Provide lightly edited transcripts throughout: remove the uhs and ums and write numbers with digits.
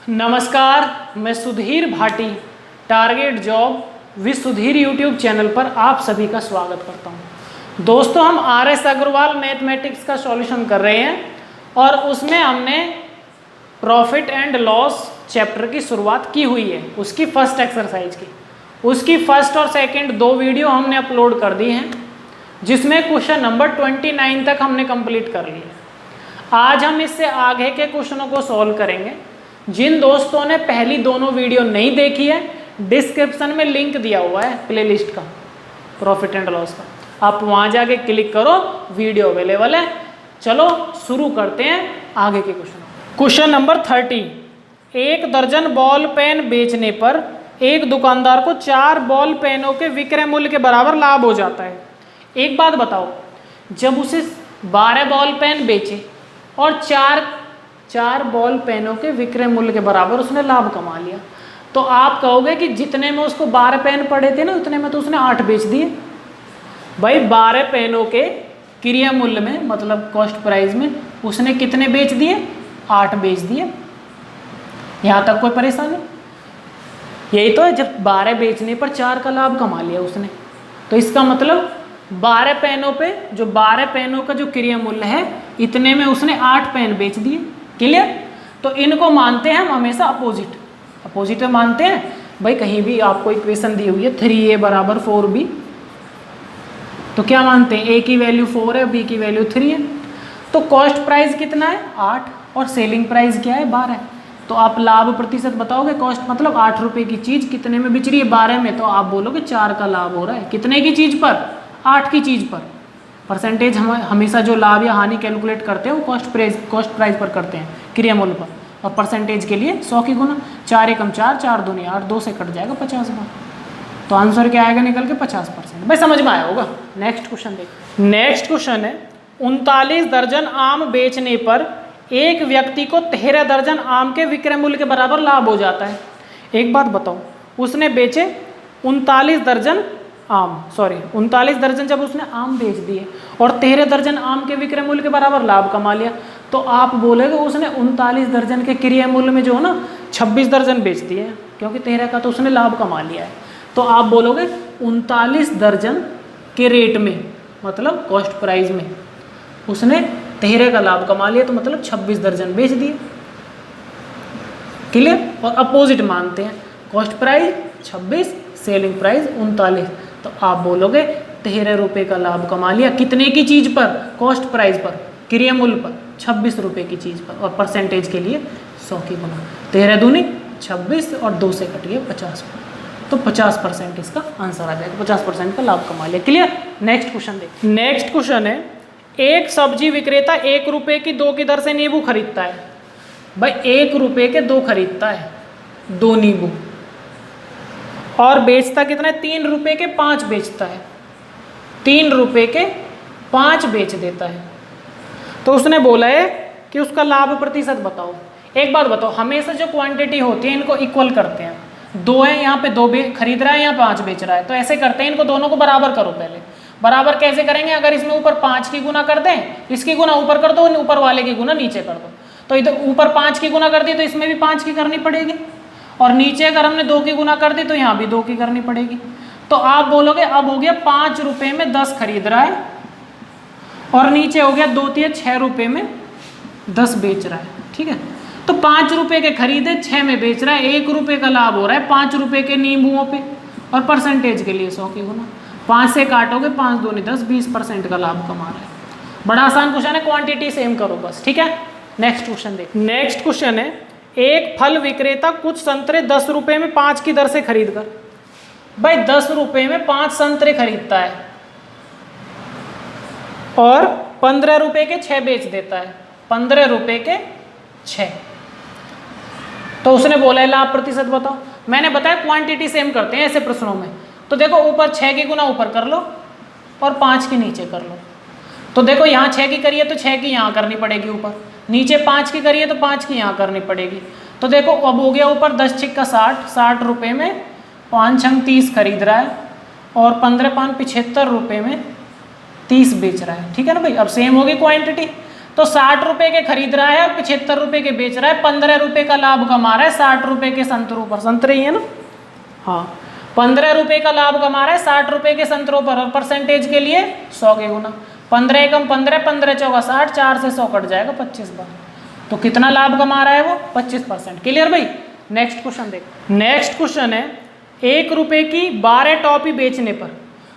नमस्कार, मैं Sudhir Bhati target job with Sudhir YouTube channel पर आप सभी का स्वागत करता हूं। दोस्तों, हम RS अग्रवाल मैथमेटिक्स का सॉल्यूशन कर रहे हैं और उसमें हमने प्रॉफिट एंड लॉस चैप्टर की शुरुआत की हुई है, उसकी फर्स्ट एक्सरसाइज की। उसकी फर्स्ट और सेकंड दो वीडियो हमने अपलोड कर दी हैं, जिसमें क्वेश्चन नंबर 29 तक हमने कंप्लीट कर लिया। आज हम इससे आगे के क्वेश्चनों को सॉल्व करेंगे। जिन दोस्तों ने पहली दोनों वीडियो नहीं देखी है, डिस्क्रिप्शन में लिंक दिया हुआ है प्लेलिस्ट का, प्रॉफिट एंड लॉस का, आप वहां जाके क्लिक करो, वीडियो अवेलेबल है। चलो शुरू करते हैं आगे के क्वेश्चन। क्वेश्चन नंबर 30, 1 दर्जन बॉल पेन बेचने पर एक दुकानदार को 4 बॉल पेनों के विक्रय मूल्य के बराबर लाभ हो जाता है। एक बात बताओ, जब उसे 12 बॉल पेन बेचे और चार बॉल पेनों के विक्रय मूल्य के बराबर उसने लाभ कमा लिया, तो आप कहोगे कि जितने में उसको 12 पेन पड़े थे ना, उतने में तो उसने 8 बेच दिए। भाई 12 पेनों के क्रय मूल्य में, मतलब कॉस्ट प्राइस में, उसने कितने बेच दिए? 8 बेच दिए। यहाँ तक कोई परेशानी? यही तो है, जब 12 बेचने पर 4 का लाभ कमा लिया उसने, तो इसका मतलब 12 पेनों पे, जो 12 पेनों का जो क्रय मूल्य है, इतने में उसने 8 पेन बेच दिए। क्लियर? तो इनको मानते हैं हम हमेशा अपोजिट में मानते हैं। भाई कहीं भी आपको इक्वेशन दी हुई है 3a बराबर 4b, तो क्या मानते हैं? a की वैल्यू 4 है, b की वैल्यू 3 है। तो कॉस्ट प्राइस कितना है? 8, और सेलिंग प्राइस क्या है? 12। तो आप लाभ प्रतिशत बताओगे। कॉस्ट मतलब 8 रुपये की चीज़ कितने में बिच रही है? 12 में। तो आप बोलोगे 4 का लाभ हो रहा है। कितने की चीज़ पर? 8 की चीज़ पर। परसेंटेज हम हमेशा जो लाभ या हानि कैलकुलेट करते हैं वो कॉस्ट प्राइस पर करते हैं, क्रय मूल्य पर। और परसेंटेज के लिए 100 की गुना, 4 एकम 4, 4 दूनी 8, 2 से कट जाएगा 50 बार। तो आंसर क्या आएगा निकल के? 50%। भाई समझ में आया होगा। नेक्स्ट क्वेश्चन देखिए। नेक्स्ट क्वेश्चन है, 39 दर्जन आम बेचने पर एक व्यक्ति को 13 दर्जन आम के विक्रय मूल्य के बराबर लाभ हो जाता है। एक बात बताओ, उसने बेचे 39 दर्जन जब उसने आम बेच दिए और 13 दर्जन आम के विक्रय मूल्य के बराबर लाभ कमा लिया, तो आप बोलेगे उसने 39 दर्जन के क्रय मूल्य में जो है ना 26 दर्जन बेच दिए, क्योंकि 13 का तो उसने लाभ कमा लिया है। तो आप बोलोगे 39 दर्जन के रेट में, मतलब कॉस्ट प्राइस में, उसने 13 का लाभ कमा लिया, तो मतलब 26 दर्जन बेच दिए। क्लियर? और अपोजिट मानते हैं, कॉस्ट प्राइस 26, सेलिंग प्राइस 39, तो आप बोलोगे 13 रुपये का लाभ कमा लिया। कितने की चीज़ पर? कॉस्ट प्राइस पर, क्रय मूल्य पर, 26 रुपये की चीज़ पर। और परसेंटेज के लिए 100 की गुना, 13 दूनी 26 और 2 से कटिए 50, तो 50% इसका आंसर आ जाएगा। 50% का लाभ कमा लिया। क्लियर? नेक्स्ट क्वेश्चन देखिए। नेक्स्ट क्वेश्चन है, एक सब्जी विक्रेता 1 रुपये की 2 की दर से नींबू खरीदता है। भाई 1 रुपये के 2 खरीदता है, 2 नींबू, और बेचता कितना है? 3 रुपये के 5 बेचता है। 3 रुपये के 5 बेच देता है। तो उसने बोला है कि उसका लाभ प्रतिशत बताओ। एक बात बताओ, हमेशा जो क्वांटिटी होती है इनको इक्वल करते हैं। 2 है, यहाँ पे 2 खरीद रहा है, यहाँ 5 बेच रहा है, तो ऐसे करते हैं, इनको दोनों को बराबर करो। पहले बराबर कैसे करेंगे? अगर इसमें ऊपर 5 की गुना कर दें, इसकी गुना ऊपर कर दो, ऊपर वाले की गुना नीचे कर दो। तो इधर ऊपर 5 की गुना कर दी, तो इसमें भी 5 की करनी पड़ेगी, और नीचे अगर हमने 2 की गुना कर दी तो यहाँ भी 2 की करनी पड़ेगी। तो आप बोलोगे अब हो गया 5 रुपये में 10 खरीद रहा है, और नीचे हो गया 2 तिया 6 रुपये में 10 बेच रहा है। ठीक है? तो 5 रुपये के खरीदे, 6 में बेच रहा है, 1 रुपये का लाभ हो रहा है 5 रुपये के नींबुओं पे, और परसेंटेज के लिए 100 की गुना। 5 से काटोगे, 5 दूनी 10, 20% का लाभ कमा रहा है। बड़ा आसान क्वेश्चन है, क्वांटिटी सेम करो बस। ठीक है? नेक्स्ट क्वेश्चन देख। नेक्स्ट क्वेश्चन है, एक फल विक्रेता कुछ संतरे 10 रुपये में 5 की दर से खरीद कर, भाई 10 रुपये में 5 संतरे खरीदता है और 15 रुपये के 6 बेच देता है। 15 रुपये के 6, तो उसने बोला है लाभ प्रतिशत बताओ। मैंने बताया क्वांटिटी सेम करते हैं ऐसे प्रश्नों में। तो देखो ऊपर 6 की गुना ऊपर कर लो और 5 की नीचे कर लो। तो देखो यहाँ 6 की करिए तो 6 की यहाँ करनी पड़ेगी ऊपर, नीचे 5 की करिए तो 5 की यहाँ करनी पड़ेगी। तो देखो अब हो गया ऊपर 10 छिक्का 60, 60 रुपये में 5 छंग 30 खरीद रहा है, और 15 पान 75 रुपये में 30 बेच रहा है। ठीक है ना भाई? अब सेम होगी क्वांटिटी। तो 60 रुपए के खरीद रहा है और 75 रुपए के बेच रहा है, 15 रुपए का लाभ कमा रहा है 60 रुपए के संतरों पर। संतरे ही है ना, हाँ 15 रुपए का लाभ कमा रहा है 60 रुपए के संतरों पर, और परसेंटेज के लिए 100 के गुना 15 एकम 15, 15 चौका 60, 4 से 100 कट जाएगा 25 बार। तो कितना लाभ कमा रहा है वो 25%। क्लियर भाई। नेक्स्ट क्वेश्चन देखो। नेक्स्ट क्वेश्चन है 1 रुपए की 12 टॉफी बेचने पर,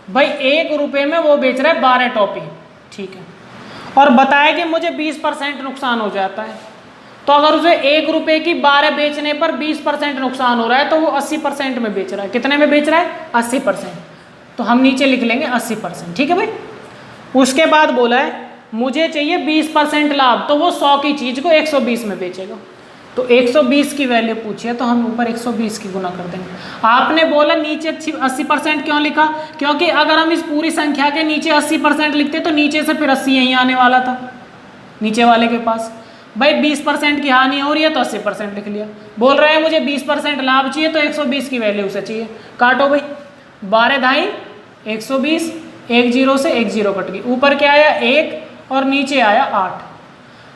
भाई 1 रुपए में वो बेच रहा है 12 टॉफी, ठीक है, और बताया कि मुझे 20% नुकसान हो जाता है। तो अगर उसे 1 रुपए की 12 बेचने पर 20% नुकसान हो रहा है तो वो 80% में बेच रहा है। कितने में बेच रहा है 80%। तो हम नीचे लिख लेंगे 80%, ठीक है भाई। उसके बाद बोला है मुझे चाहिए 20% लाभ, तो वो 100 की चीज़ को 120 में बेचेगा। तो 120 की वैल्यू पूछी है तो हम ऊपर 120 की गुना कर देंगे। आपने बोला नीचे 80% क्यों लिखा, क्योंकि अगर हम इस पूरी संख्या के नीचे 80% लिखते तो नीचे से फिर 80 यहीं आने वाला था नीचे वाले के पास। भाई 20% की हानि हो रही है तो 80% लिख लिया। बोल रहे हैं मुझे 20% लाभ चाहिए तो 120 की वैल्यू उसे चाहिए। काटो भाई, 12 धाई 120, 1 0 से 1 0 कट गई, ऊपर क्या आया 1 और नीचे आया 8।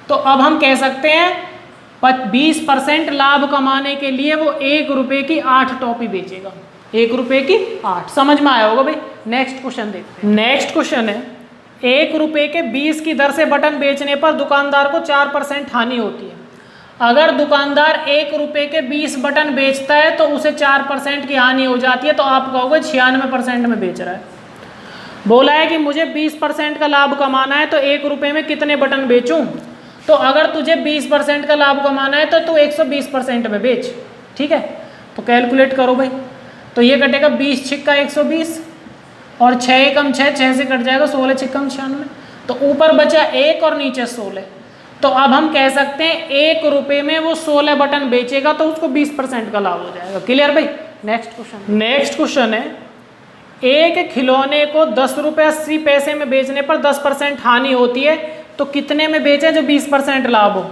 तो अब हम कह सकते हैं 20% लाभ कमाने के लिए वो 1 रुपए की 8 टॉफी बेचेगा। 1 रुपए की 8, समझ में आया होगा भाई। नेक्स्ट क्वेश्चन देखते हैं। नेक्स्ट क्वेश्चन है 1 रुपए के 20 की दर से बटन बेचने पर दुकानदार को 4% हानि होती है। अगर दुकानदार 1 रुपए के 20 बटन बेचता है तो उसे 4% की हानि हो जाती है, तो आप कहोगे 96% में बेच रहा है। बोला है कि मुझे 20% का लाभ कमाना है तो 1 रुपए में कितने बटन बेचूं। तो अगर तुझे 20% का लाभ कमाना है तो तू 120% में बेच, ठीक है। तो कैलकुलेट करो भाई, तो ये कटेगा 20 छिक्का 120 और 6 एकम 6, 6 से कट जाएगा 16 छिक्कम 96। तो ऊपर बचा 1 और नीचे 16। तो अब हम कह सकते हैं 1 रुपए में वो 16 बटन बेचेगा तो उसको 20% का लाभ हो जाएगा। क्लियर भाई। Next question. नेक्स्ट क्वेश्चन है एक खिलौने को 10 रुपये 80 पैसे में बेचने पर 10% हानि होती है, तो कितने में बेचे जो 20% लाभ हो।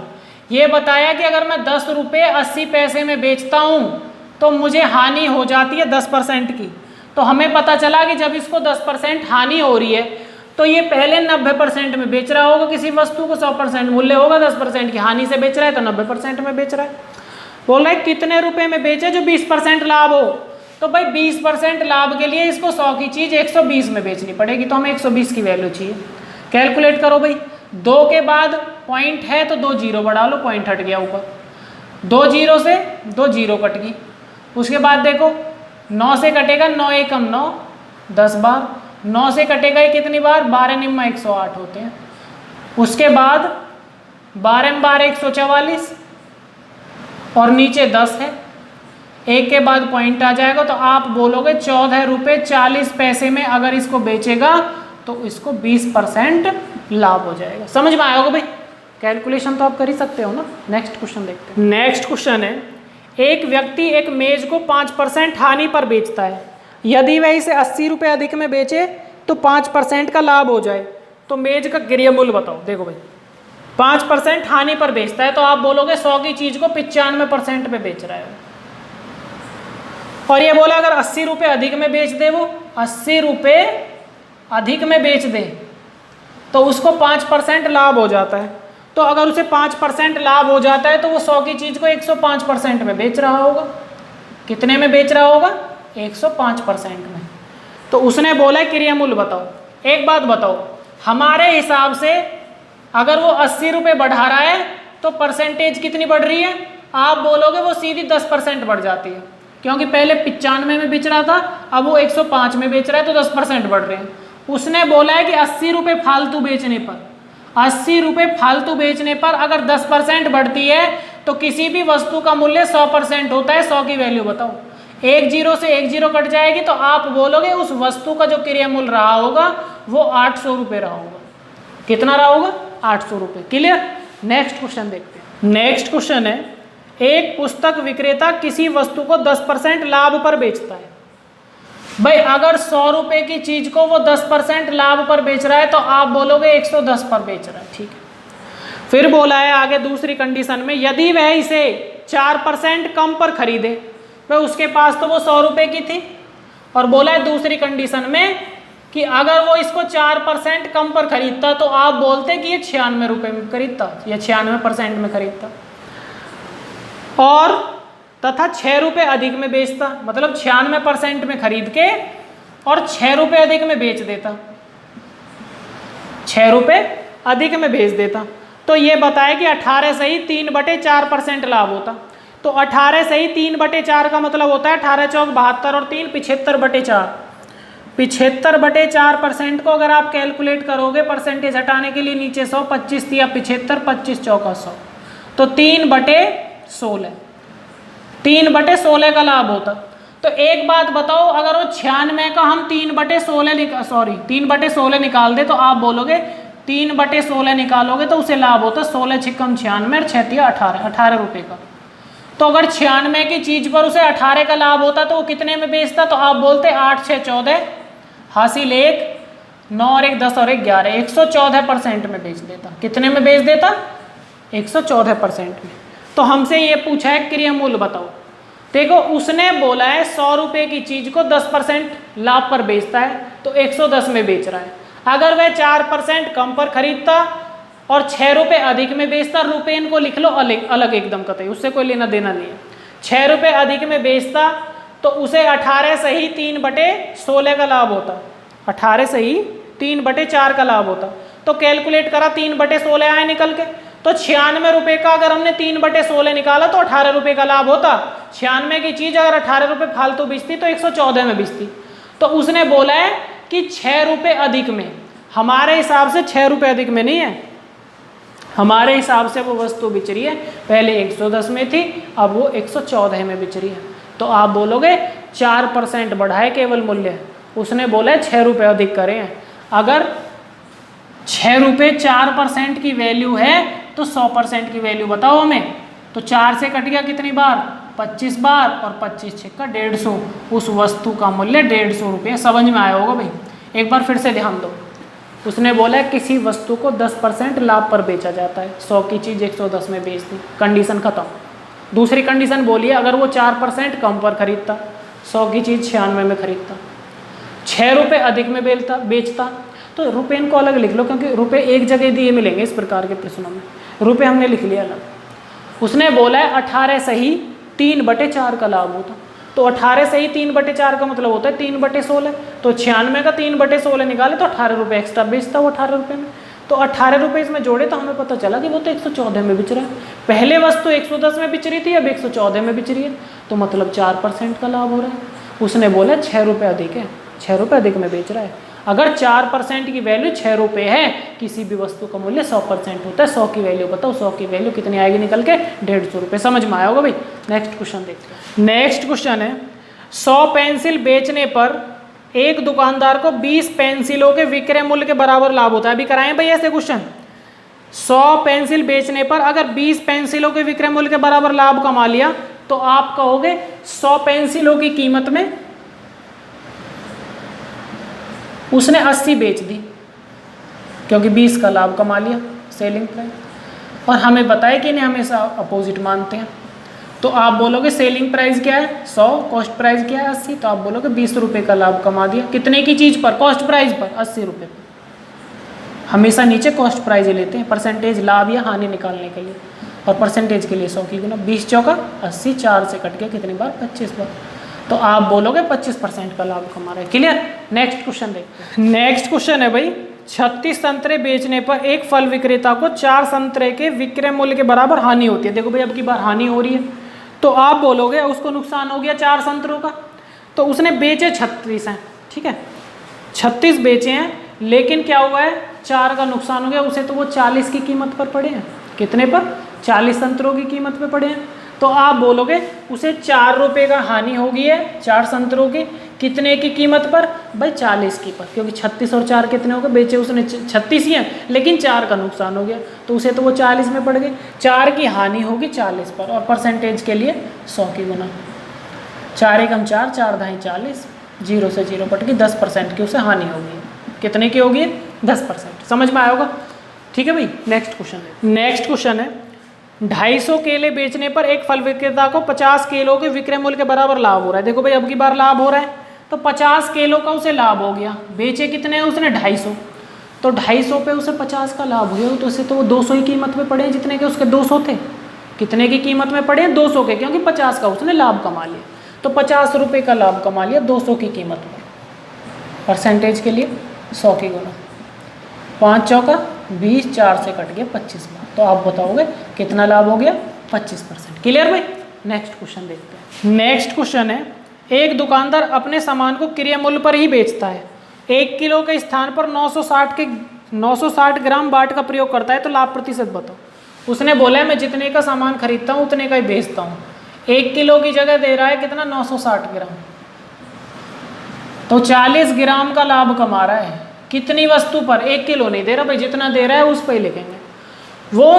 ये बताया कि अगर मैं 10 रुपये 80 पैसे में बेचता हूँ तो मुझे हानि हो जाती है 10% की। तो हमें पता चला कि जब इसको 10% हानि हो रही है तो ये पहले 90% में बेच रहा होगा किसी वस्तु को, 100% मूल्य होगा, 10% की हानि से बेच रहा है तो 90% में बेच रहा है। बोल रहा है कितने रुपए में बेचे जो 20% लाभ हो। तो भाई 20% लाभ के लिए इसको 100 की चीज़ 120 में बेचनी पड़ेगी, तो हमें 120 की वैल्यू चाहिए। कैलकुलेट करो भाई, 2 के बाद पॉइंट है तो 2 जीरो बढ़ा लो, पॉइंट हट गया ऊपर, 2 जीरो से 2 जीरो कट गई। उसके बाद देखो 9 से कटेगा 9 एकम 9, 10 बार। 9 से कटेगा ये कितनी बार, 12 निम्मा 108 होते हैं। उसके बाद 12 12 144 और नीचे 10 है, 1 के बाद पॉइंट आ जाएगा। तो आप बोलोगे 14 रुपये 40 पैसे में अगर इसको बेचेगा तो इसको 20% लाभ हो जाएगा। समझ में आया होगा भाई। कैलकुलेशन तो आप कर ही सकते हो ना। नेक्स्ट क्वेश्चन देखते हैं। नेक्स्ट क्वेश्चन है एक व्यक्ति एक मेज को 5% हानि पर बेचता है। यदि वह इसे 80 रुपये अधिक में बेचे तो 5% का लाभ हो जाए, तो मेज का क्रय मूल्य बताओ। देखो भाई 5% हानि पर बेचता है तो आप बोलोगे 100 की चीज को 95% में बेच रहा है। और ये बोला अगर 80 रुपये अधिक में बेच दे, वो 80 रुपये अधिक में बेच दे तो उसको 5% लाभ हो जाता है। तो अगर उसे 5% लाभ हो जाता है तो वो 100 की चीज़ को 105% में बेच रहा होगा। कितने में बेच रहा होगा, 105% में। तो उसने बोला क्रय मूल्य बताओ। एक बात बताओ, हमारे हिसाब से अगर वो 80 रुपये बढ़ा रहा है तो परसेंटेज कितनी बढ़ रही है, आप बोलोगे वो सीधी 10% बढ़ जाती है, क्योंकि पहले 95 में बेच रहा था, अब वो 105 में बेच रहा है तो 10% बढ़ रहे हैं। उसने बोला है कि 80 रुपये फालतू बेचने पर, 80 रुपये फालतू बेचने पर अगर 10% बढ़ती है तो किसी भी वस्तु का मूल्य 100% होता है। 100 की वैल्यू बताओ। 1 जीरो से 1 जीरो कट जाएगी तो आप बोलोगे उस वस्तु का जो क्रय मूल्य रहा होगा वो 800 रुपये रहा होगा। कितना रहा होगा, 800 रुपये। क्लियर। नेक्स्ट क्वेश्चन देखते हैं। नेक्स्ट क्वेश्चन है एक पुस्तक विक्रेता किसी वस्तु को 10% लाभ पर बेचता है। भाई अगर 100 रुपये की चीज को वो 10% लाभ पर बेच रहा है तो आप बोलोगे 110 पर बेच रहा है, ठीक है। फिर बोला है आगे दूसरी कंडीशन में, यदि वह इसे 4% कम पर खरीदे, तो उसके पास तो वो 100 रुपये की थी, और बोला है दूसरी कंडीशन में कि अगर वो इसको 4% कम पर खरीदता तो आप बोलते कि ये 96 रुपये में खरीदता या 96% में खरीदता, और तथा 6 रुपये अधिक में बेचता, मतलब 96% में खरीद के और 6 रुपये अधिक में बेच देता, 6 रुपये अधिक में बेच देता। तो ये बताए कि 18 सही 3/4% लाभ होता। तो 18 सही 3/4 का मतलब होता है 18 चौक 72 और 3 75/4। 75/4% को अगर आप कैलकुलेट करोगे परसेंटेज हटाने के लिए नीचे 100, 25 दिया 75, 25 चौका 100, तो 3/16, 3/16 का लाभ होता। तो एक बात बताओ, अगर वो 96 का हम 3/16 निकाल दे तो आप बोलोगे 3/16 निकालोगे तो उसे लाभ होता 16 छिक्कम 96 और 6 तिया 18 रुपये का। तो अगर 96 की चीज़ पर उसे 18 का लाभ होता तो वो कितने में बेचता, तो आप बोलते 8 6 14 हासिल 1 9 और 1 10 और 1 11, 114% में बेच देता। कितने में बेच देता? 114% में। तो हमसे ये पूछा है क्रिया मूल्य बताओ। देखो उसने बोला है 100 रुपये की चीज़ को 10% लाभ पर बेचता है तो 110 में बेच रहा है। अगर वह 4% कम पर खरीदता और 6 रुपये अधिक में बेचता, रुपये इनको लिख लो अलग अलग एकदम कतई, उससे कोई लेना देना नहीं है। 6 रुपये अधिक में बेचता तो उसे 18 सही 3/16 का लाभ होता, 18 सही 3/4 का लाभ होता। तो कैलकुलेट करा 3/16 आए निकल के, तो 96 रुपये का अगर हमने 3/16 निकाला तो 18 रुपये का लाभ होता। 96 की चीज़ अगर 18 रुपये फालतू बिचती तो 114 में बिचती। तो उसने बोला है कि 6 रुपये अधिक में, हमारे हिसाब से 6 रुपये अधिक में नहीं है, हमारे हिसाब से वो वस्तु बिच रही है, पहले 110 में थी अब वो 114 में बिच रही है। तो आप बोलोगे 4% बढ़ाए केवल मूल्य, उसने बोला है 6 रुपये अधिक करें। अगर 6 रुपये 4% की वैल्यू है तो 100% की वैल्यू बताओ हमें। तो 4 से कट गया कितनी बार? 25 बार, और 25 छिक्का 150, उस वस्तु का मूल्य 150 रुपये। समझ में आया होगा भाई? एक बार फिर से ध्यान दो। उसने बोला है किसी वस्तु को 10% लाभ पर बेचा जाता है, 100 की चीज़ 110 में बेच दी, कंडीशन खत्म। दूसरी कंडीशन बोलिए, अगर वो 4% कम पर खरीदता, 100 की चीज़ 96 में खरीदता, 6 रुपये अधिक में बेचता, तो रुपये इनको अलग लिख लो क्योंकि रुपये एक जगह दिए मिलेंगे इस प्रकार के प्रश्नों में, रुपये हमने लिख लिया अलग। उसने बोला है 18 सही 3/4 का लाभ होता। तो 18 सही 3/4 का मतलब होता है 3/16। तो 96 का 3/16 निकाले तो 18 रुपये एक्स्ट्रा बेचता वो 18 रुपये में। तो 18 रुपये इसमें जोड़े तो हमें पता चला कि वो तो 114 में बिच रहा है। पहले वस्तु 110 में बिच रही थी, अब 114 में बिच रही है, तो मतलब 4% का लाभ हो रहा है। उसने बोला 6 रुपये अधिक है, 6 रुपये अधिक में बेच रहा है। अगर 4% की वैल्यू 6 रुपये है, किसी भी वस्तु का मूल्य 100% होता है। 100 की वैल्यू बताओ, 100 की वैल्यू कितनी आएगी निकल के? 150 रुपये। समझ में आया होगा भाई? नेक्स्ट क्वेश्चन देखते हैं। नेक्स्ट क्वेश्चन है 100 पेंसिल बेचने पर एक दुकानदार को 20 पेंसिलों के विक्रय मूल्य के बराबर लाभ होता है। अभी कराएं भाई ऐसे क्वेश्चन। 100 पेंसिल बेचने पर अगर 20 पेंसिलों के विक्रय मूल्य के बराबर लाभ कमा लिया तो आप कहोगे 100 पेंसिलों की कीमत में उसने 80 बेच दी क्योंकि 20 का लाभ कमा लिया, सेलिंग प्राइस। और हमें बताया कि इन्हें हमेशा अपोजिट मानते हैं, तो आप बोलोगे सेलिंग प्राइस क्या है 100, कॉस्ट प्राइस क्या है 80, तो आप बोलोगे 20 रुपये का लाभ कमा दिया। कितने की चीज़ पर? कॉस्ट प्राइस पर 80 रुपये पर। हमेशा नीचे कॉस्ट प्राइस लेते हैं परसेंटेज लाभ या हानि निकालने के लिए, और परसेंटेज के लिए 100 की गुना 20 चौका 80, 4 से कट गया कितनी बार? 25 बार। तो आप बोलोगे 25% का लाभ कमा रहे हैं। क्लियर? नेक्स्ट क्वेश्चन देखते हैं। नेक्स्ट क्वेश्चन है भाई 36 संतरे बेचने पर एक फल विक्रेता को 4 संतरे के विक्रय मूल्य के बराबर हानि होती है। देखो भाई अब की बार हानि हो रही है, तो आप बोलोगे उसको नुकसान हो गया 4 संतरों का। तो उसने बेचे 36 हैं, ठीक है, 36 बेचे हैं, लेकिन क्या हुआ है 4 का नुकसान हो गया उसे, तो वो 40 की कीमत पर पड़े हैं। कितने पर? 40 संतरों की कीमत पे पड़े हैं। तो आप बोलोगे उसे 4 रुपये का हानि हो गई है 4 संतरों की। कितने की कीमत पर? भाई 40 की पर, क्योंकि 36 और 4 कितने हो गए? बेचे उसने 36 ही हैं, लेकिन 4 का नुकसान हो गया तो उसे तो वो 40 में पड़ गए। 4 की हानि होगी 40 पर, और परसेंटेज के लिए 100 की गुना 4 एकम 4, 4 दाई 40, 0 से 0 कट गई, 10% की उसे हानि होगी। कितने की होगी? 10%। समझ में आया होगा? ठीक है भाई। नेक्स्ट क्वेश्चन है। नेक्स्ट क्वेश्चन है 250 केले बेचने पर एक फल विक्रेता को 50 केलों के विक्रय मूल्य के बराबर लाभ हो रहा है। देखो भाई अब की बार लाभ हो रहा है, तो 50 किलो का उसे लाभ हो गया। बेचे कितने उसने 250, तो 250 पे उसे 50 का लाभ हो गया, तो उसे तो वो 200 ही कीमत में पड़े जितने के उसके 200 थे। कितने की कीमत में पड़े 200 के, क्योंकि 50 का उसने लाभ कमा लिया, तो 50 रुपये का लाभ कमा लिया 200 की कीमत में। परसेंटेज के लिए 100 की गुना 5 चौका 20, 4 से कट गया 25 बार, तो आप बताओगे कितना लाभ हो गया 25%। क्लियर भाई। नेक्स्ट क्वेश्चन देखते हैं। नेक्स्ट क्वेश्चन है, एक दुकानदार अपने सामान को क्रय मूल्य पर ही बेचता है, 1 किलो के स्थान पर 960 ग्राम बाट का प्रयोग करता है, तो लाभ प्रतिशत बताओ। उसने बोला है मैं जितने का सामान खरीदता हूँ उतने का ही बेचता हूँ, 1 किलो की जगह दे रहा है कितना 960 ग्राम, तो 40 ग्राम का लाभ कमा रहा है। कितनी वस्तु पर, 1 किलो नहीं दे रहा भाई, जितना दे रहा है उस पर ही लिखेंगे। वो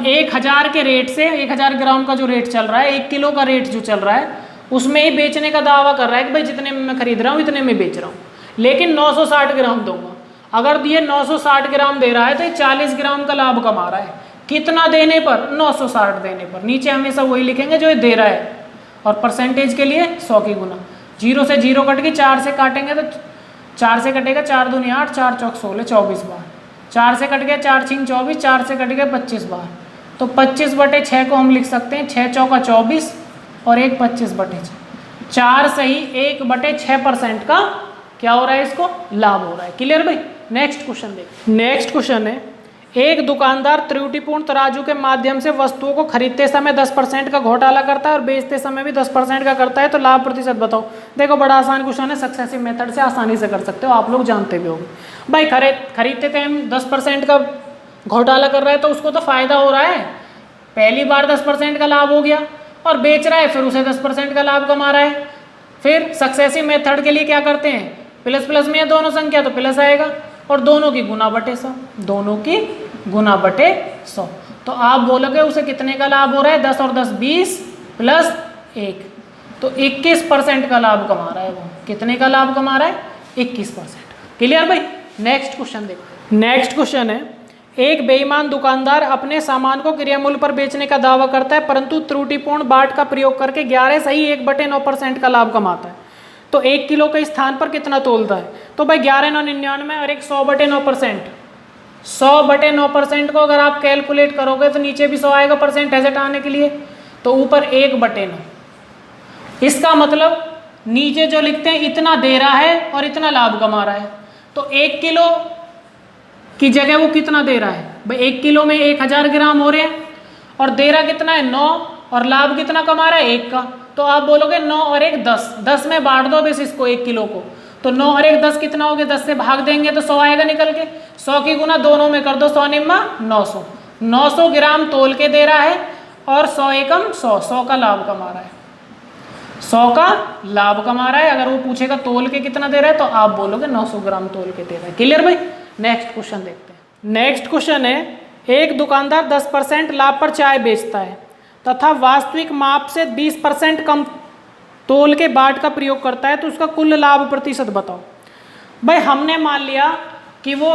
1000 के रेट से 1000 ग्राम का जो रेट चल रहा है, 1 किलो का रेट जो चल रहा है उसमें ही बेचने का दावा कर रहा है कि भाई जितने में मैं खरीद रहा हूँ इतने में बेच रहा हूँ, लेकिन 960 ग्राम दूंगा। अगर ये 960 ग्राम दे रहा है तो ये 40 ग्राम का लाभ कमा रहा है। कितना देने पर, 960 देने पर। नीचे हमेशा वही लिखेंगे जो ये दे रहा है, और परसेंटेज के लिए 100 की गुना। 0 से 0 कट गई, 4 से काटेंगे तो 4 से कटेगा 4 दूनी 8, 4 चौक 16, 24 बार। 4 से कट गया 4 छिंग 24, 4 से कट गया 25 बार, तो 25/6 को हम लिख सकते हैं 6 चौका 24 और 1 25/6, 4 सही 1/6% का क्या हो रहा है, इसको लाभ हो रहा है। क्लियर भाई। नेक्स्ट क्वेश्चन देखिए। नेक्स्ट क्वेश्चन है, एक दुकानदार त्रुटिपूर्ण तराजू के माध्यम से वस्तुओं को खरीदते समय 10% का घोटाला करता है और बेचते समय भी 10% का करता है, तो लाभ प्रतिशत बताओ। देखो बड़ा आसान क्वेश्चन है, सक्सेसिव मेथड से आसानी से कर सकते हो, आप लोग जानते भी होंगे। भाई खरीदते टाइम 10% का घोटाला कर रहा है तो उसको तो फायदा हो रहा है, पहली बार 10% का लाभ हो गया, और बेच रहा है फिर उसे 10% का लाभ कमा रहा है। फिर सक्सेसिव मेथड के लिए क्या करते हैं, प्लस प्लस में है दोनों संख्या तो प्लस आएगा, और दोनों की गुना बटे 100, दोनों की गुना बटे 100, तो आप बोलोगे उसे कितने का लाभ हो रहा है, 10 और 10 20 प्लस 1, तो 21% का लाभ कमा रहा है वो। कितने का लाभ कमा रहा है, 21%। क्लियर भाई। नेक्स्ट क्वेश्चन देखो। नेक्स्ट क्वेश्चन है, एक बेईमान दुकानदार अपने सामान को क्रय मूल्य पर बेचने का दावा करता है, परंतु त्रुटिपूर्ण बाट का प्रयोग करके 11 सही 1/9% का लाभ कमाता है, तो 1 किलो के स्थान पर कितना तोलता है। तो भाई 11×9 और एक 100/9%, 100/9% को अगर आप कैलकुलेट करोगे तो नीचे भी 100 आएगा परसेंटेज हटाने के लिए, तो ऊपर 1/9। इसका मतलब नीचे जो लिखते हैं इतना दे रहा है और इतना लाभ कमा रहा है, तो 1 किलो की जगह वो कितना दे रहा है भाई, 1 किलो में 1000 ग्राम हो रहे हैं, और दे रहा कितना है 9, और लाभ कितना कमा रहा है 1 का, तो आप बोलोगे 9 और 1 10, 10 में बांट दो बस इसको 1 किलो को, तो 9 और 1 10 कितना हो गया, 10 से भाग देंगे तो 100 आएगा निकल के, 100 की गुना दोनों में कर दो, 100 निम्मा 900, 900 ग्राम तोल के दे रहा है, और 100 एकम 100, 100 का लाभ कमा रहा है, 100 का लाभ कमा रहा है। अगर वो पूछेगा तोल के कितना दे रहा है तो आप बोलोगे 900 ग्राम तोल के दे रहा है। क्लियर भाई। नेक्स्ट क्वेश्चन देखते हैं। नेक्स्ट क्वेश्चन है, एक दुकानदार 10% लाभ पर चाय बेचता है तथा वास्तविक माप से 20% कम तोल के बाट का प्रयोग करता है, तो उसका कुल लाभ प्रतिशत बताओ। भाई हमने मान लिया कि वो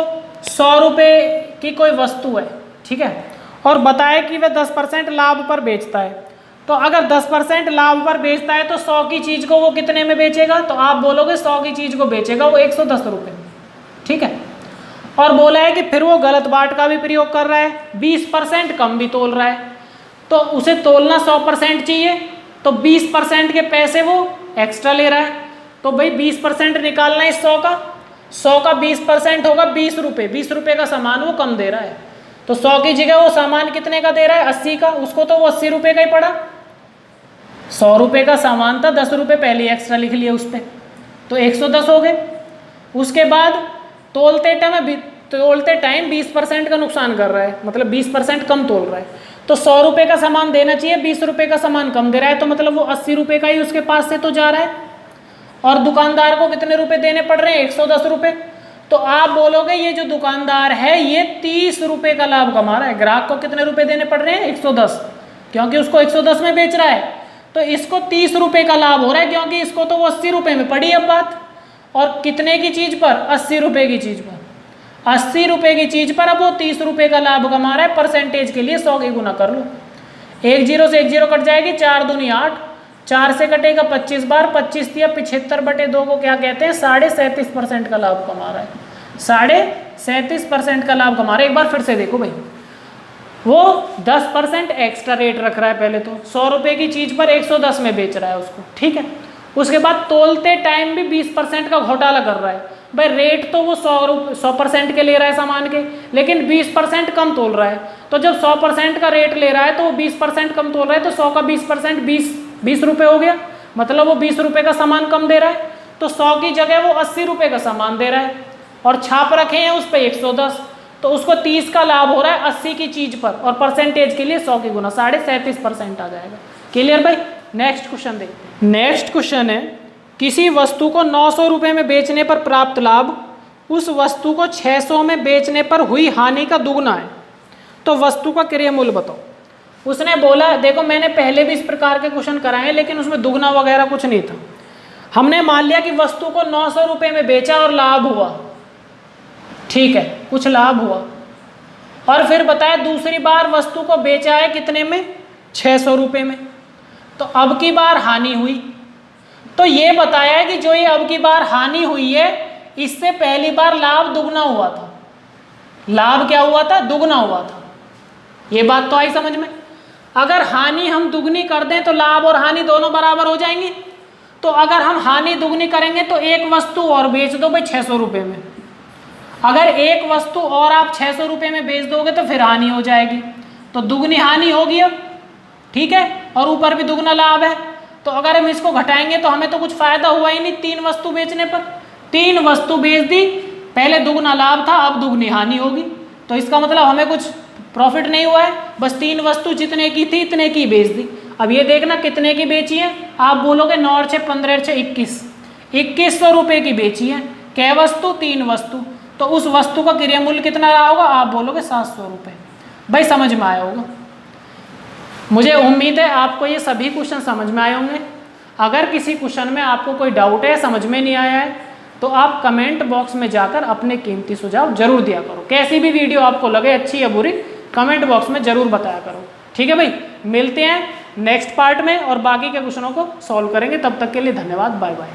100 रुपये की कोई वस्तु है, ठीक है, और बताया कि वह 10% लाभ पर बेचता है, तो अगर 10% लाभ पर बेचता है तो 100 की चीज़ को वो कितने में बेचेगा, तो आप बोलोगे 100 की चीज़ को बेचेगा वो 110 रुपये में, ठीक है। और बोला है कि फिर वो गलत बाट का भी प्रयोग कर रहा है, 20% कम भी तोल रहा है, तो उसे तोलना 100% चाहिए, तो 20% के पैसे वो एक्स्ट्रा ले रहा है, तो भाई 20% निकालना है 100 का, 100 का 20% होगा 20 रुपये, 20 रुपये का सामान वो कम दे रहा है, तो 100 की जगह वो सामान कितने का दे रहा है 80 का, उसको तो वो 80 रुपये का ही पड़ा, 100 रुपये का सामान था, 10 रुपये पहले एक्स्ट्रा लिख लिए उस पर, तो 110 हो गए। उसके बाद तोलते टाइम 20% का नुकसान कर रहा है, मतलब 20% कम तोल रहा है, तो 100 रुपये का सामान देना चाहिए, 20 रुपये का सामान कम दे रहा है, तो मतलब वो 80 रुपये का ही उसके पास से तो जा रहा है, और दुकानदार को कितने रुपए देने पड़ रहे हैं 110 रुपये, तो आप बोलोगे ये जो दुकानदार है ये 30 रुपये का लाभ कमा रहा है। ग्राहक को कितने रुपए देने पड़ रहे हैं 110, क्योंकि उसको 110 में बेच रहा है, तो इसको 30 रुपये का लाभ हो रहा है, क्योंकि इसको तो वो 80 रुपये में पड़ी अब बात, और कितने की चीज़ पर 80 रुपये की चीज़ पर, 80 रुपये की चीज़ पर अब वो 30 रुपये का लाभ कमा रहा है। परसेंटेज के लिए 100 की गुना कर लो, 1 0 से 1 0 कट जाएगी, 4 दूनी 8, 4 से कटेगा 25 बार, 25 दिया 75/2 को क्या कहते हैं, 37.5% का लाभ कमा रहा है, 37.5% का लाभ कमा रहा है। एक बार फिर से देखो भाई, वो 10% एक्स्ट्रा रेट रख रहा है, पहले तो 100 रुपये की चीज़ पर 110 में बेच रहा है उसको, ठीक है। उसके बाद तोलते टाइम भी 20% का घोटाला कर रहा है। भाई रेट तो वो 100% के ले रहा है सामान के, लेकिन 20% कम तोल रहा है। तो जब 100% का रेट ले रहा है तो वो 20% कम तोल रहा है, तो 100 का 20% 20 रुपये हो गया, मतलब वो 20 रुपये का सामान कम दे रहा है। तो 100 की जगह वो 80 रुपये का सामान दे रहा है और छाप रखे हैं उस पर 110, तो उसको 30 का लाभ हो रहा है 80 की चीज़ पर, और परसेंटेज के लिए 100 की गुना 37.5% आ जाएगा। क्लियर भाई। नेक्स्ट क्वेश्चन देखते हैं। नेक्स्ट क्वेश्चन है, किसी वस्तु को 900 रुपये में बेचने पर प्राप्त लाभ उस वस्तु को 600 में बेचने पर हुई हानि का दुगना है, तो वस्तु का क्रय मूल्य बताओ। उसने बोला, देखो मैंने पहले भी इस प्रकार के क्वेश्चन कराए हैं, लेकिन उसमें दुगना वगैरह कुछ नहीं था। हमने मान लिया कि वस्तु को 900 रुपये में बेचा और लाभ हुआ, ठीक है, कुछ लाभ हुआ, और फिर बताया दूसरी बार वस्तु को बेचा है कितने में, 600 रुपये में, तो अब की बार हानि हुई। तो ये बताया है कि जो ये अब की बार हानि हुई है, इससे पहली बार लाभ दुगना हुआ था। लाभ क्या हुआ था, दुगना हुआ था। ये बात तो आई समझ में। अगर हानि हम दुगनी कर दें तो लाभ और हानि दोनों बराबर हो जाएंगी। तो अगर हम हानि दुगनी करेंगे तो एक वस्तु और बेच दो भाई 600 रुपये में, अगर एक वस्तु और आप 600 रुपये में बेच दोगे तो फिर हानि हो जाएगी, तो दुगनी हानि होगी अब, ठीक है, और ऊपर भी दुगना लाभ है। तो अगर हम इसको घटाएंगे तो हमें तो कुछ फायदा हुआ ही नहीं 3 वस्तु बेचने पर। 3 वस्तु बेच दी, पहले दुगना लाभ था, अब दुगनी हानि होगी, तो इसका मतलब हमें कुछ प्रॉफिट नहीं हुआ है, बस 3 वस्तु जितने की थी इतने की बेच दी। अब ये देखना कितने की बेची है, आप बोलोगे 9 और 6 15 6 21, 2100 रुपये की बेची है। कै वस्तु, 3 वस्तु, तो उस वस्तु का क्रय मूल्य कितना रहा होगा, आप बोलोगे 700 रुपये। भाई समझ में आया होगा, मुझे उम्मीद है आपको ये सभी क्वेश्चन समझ में आए होंगे। अगर किसी क्वेश्चन में आपको कोई डाउट है, समझ में नहीं आया है, तो आप कमेंट बॉक्स में जाकर अपने कीमती सुझाव जरूर दिया करो। कैसी भी वीडियो आपको लगे, अच्छी या बुरी, कमेंट बॉक्स में जरूर बताया करो, ठीक है भाई। मिलते हैं नेक्स्ट पार्ट में और बाकी के क्वेश्चनों को सॉल्व करेंगे। तब तक के लिए धन्यवाद, बाय बाय।